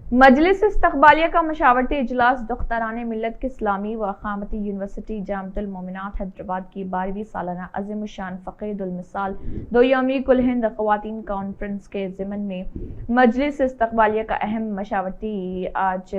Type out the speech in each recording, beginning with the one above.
मजलिस इस्तक़बालिया का मशावरती इजलास दुख्तारान मिल्लत की इस्लामी व क़ामती यूनिवर्सिटी जामिअतुल मोमिनात हैदराबाद की 12वीं सालाना अज़ीमुश्शान फ़क़ीदुल मिसाल 2 यौमी कुल हिंद ख़वातीन कॉन्फ्रेंस के ज़िमन में मजलिस इस्तक़बालिया का अहम मशावरती आज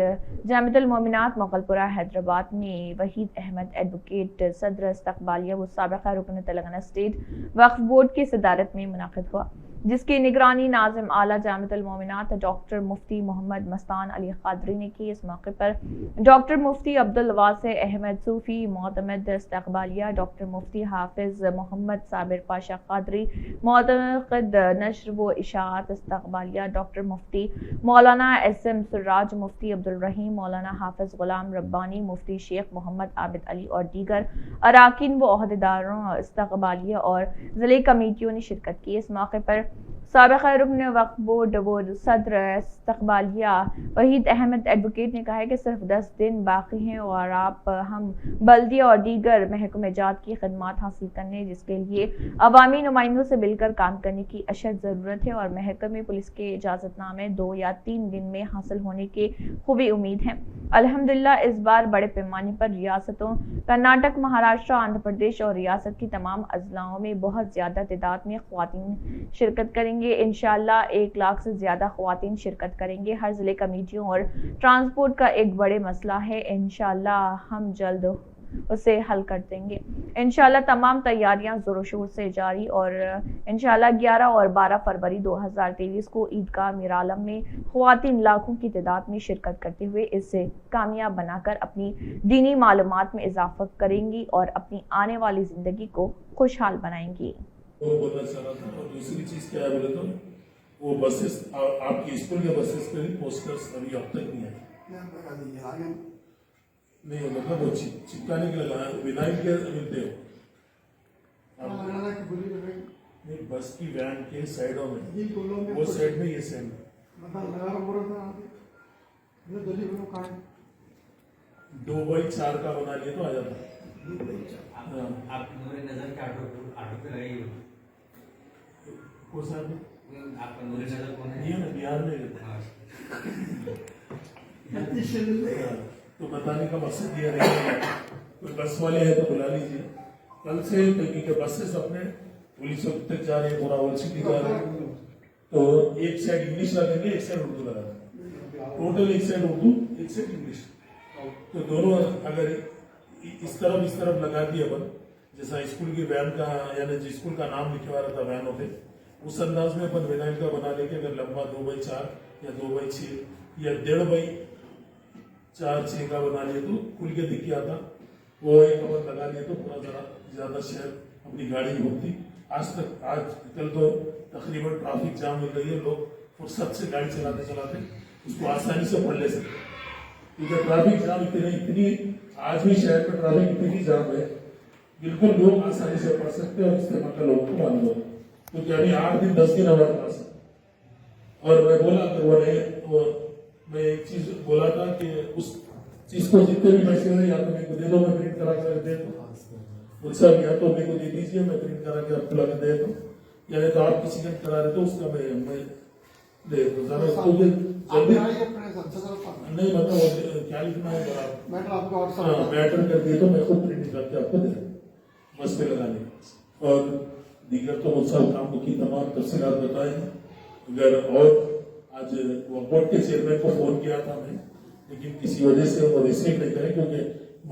जामिअतुल मोमिनात मोगलपुरा हैदराबाद में वहीद अहमद एडवोकेट सदर इस्तक़बालिया व साबिक़ा रुकन तेलंगाना स्टेट वक्फ बोर्ड की सदारत में मुनाक़िद हुआ, जिसकी निगरानी नाज़िम आला जामिअतुल मोमिनात डॉक्टर मुफ्ती मोहम्मद मस्तान अली क़ादरी ने की। इस मौके पर डॉक्टर मुफ्ती अब्दुल वासे अहमद सूफ़ी मोतमद इस्तक़बालिया, डॉक्टर मुफ्ती हाफिज मोहम्मद साबिर पाशा क़ादरी मोतक़िद नश्र व इशाअत इस्तक़बालिया, डॉक्टर मुफ्ती मौलाना SM सुर्राज, मुफ्ती अब्दुल रहीम, मौलाना हाफिज गुलाम रब्बानी, मुफ्ती शेख मोहम्मद आबिद अली और दीगर अराकीन व ओहदेदारों इस्तक़बालिया और ज़िले कमेटियों ने शिरकत की। इस मौके पर साबिक़ा रुकन वक्फ बोर्ड व सदर इस्तक़बालिया वहीद अहमद एडवोकेट ने कहा है कि सिर्फ 10 दिन बाकी हैं और हम बल्दिया और दीगर महकमे जात की खदमात हासिल करने, जिसके लिए अवामी नुमाइंदों से मिलकर काम करने की अशद ज़रूरत है और महकमे पुलिस के इजाज़तनामे 2 या 3 दिन में हासिल होने की खूबी उम्मीद है। अल्हम्दुलिल्लाह इस बार बड़े पैमाने पर रियासतों कर्नाटक, महाराष्ट्र, आंध्र प्रदेश और रियासत की तमाम अजलाओं में बहुत ज़्यादा तादाद में ख़वातीन शिरकत करेंगे। इंशाअल्लाह 1 लाख से ज़्यादा ख़वातीन शिरकत करेंगे। हर ज़िले कमेटियों और ट्रांसपोर्ट का एक बड़े मसला है, इंशाअल्लाह हम जल्द उसे हल कर देंगे। इंशाअल्लाह तमाम तैयारियां ज़ोर शोर से जारी और इंशाअल्लाह 11 और 12 फरवरी 2023 को ईदगाह मीरालम में ख़वातीन लाखों की तादाद में शिरकत करते हुए इसे कामयाब बनाकर अपनी दीनी मालूमात में इजाफा करेंगी और अपनी आने वाली ज़िंदगी को खुशहाल बनाएंगी। वो बोलना चाह रहा था। और दूसरी चीज क्या है बोले तो वो बसेस आपकी स्कूल के बसेस पे भी पोस्टर्स अभी अब तक नहीं आए। नहीं मतलब वो चिपकाने के लिए लगाया विनाइल के मिलते हो नहीं, बस की वैन के साइडों में वो साइड में ये साइड में 2x4 का बना लिया तो आ जाता। आप नूरे नजर के ऑटो पे रही हो कौन सा आपका नूरे नजर कौन है? ये ना बिहार में रहता है। तो बताने का मकसद ये रहेगा कोई बस वाले हैं तो बुला लीजिए। कल से क्योंकि बसेस अपने पुलिस तक जा रहे हैं, बोरावल सिटी जा रहे हैं, तो एक साइड इंग्लिश लगाएंगे, एक साइड उर्दू लगाएंगे। टोटल एक साइड उर्दू, एक साइड इंग्लिश। तो दोनों अगर इस तरफ लगा दिए अपन, जैसा स्कूल की वैन का यानी स्कूल का नाम लिखवा रहा था वैनों पे, उस अंदाज में अपन विनाइल का बना लेके अगर लंबा 2x4 या 2x6 या 1.5x4-6 का बना लिए तो खुल के दिख आता। वो एक अपन लगा लिए तो पूरा जरा ज्यादा शहर अपनी गाड़ी घूमती। आज कल तो तकरीबन ट्रैफिक जाम मिल रही है, लोग फुर्सत से गाड़ी चलाते चलाते उसको आसानी से पढ़ ले सकते, क्योंकि ट्रैफिक जाम इतनी आज भी शहर में ट्रैफिक इतनी जाम है, बिल्कुल लोग आसानी से पढ़ सकते हैं और इस्तेमाल का लोगों को मालूम होता। क्योंकि अभी 8 दिन 10 दिन हमारे पास है। और मैं बोला मैं एक चीज बोला था कि उस चीज को जितने भी पैसे हैं या तो मेरे को दे दो, मैं प्रिंट करा कर दे दो, मुझसे या तो मेरे को दे दीजिए, मैं प्रिंट करा के आपको लगा दे दो, या तो आप किसी का करा रहे तो उसका मैं दे दो। जल्दी नहीं मतलब क्या लिखना है मैटर कर दिए तो मैं खुद प्रिंट करके आपको दे दूँ बस पे लगाने। और दीगर तो बहुत सारे कामों की तमाम तफसीलात बताए हैं। अगर और आज वक्फ बोर्ड के चेयरमैन को फोन किया था मैं, लेकिन किसी वजह से वो रिसीव नहीं करें, क्योंकि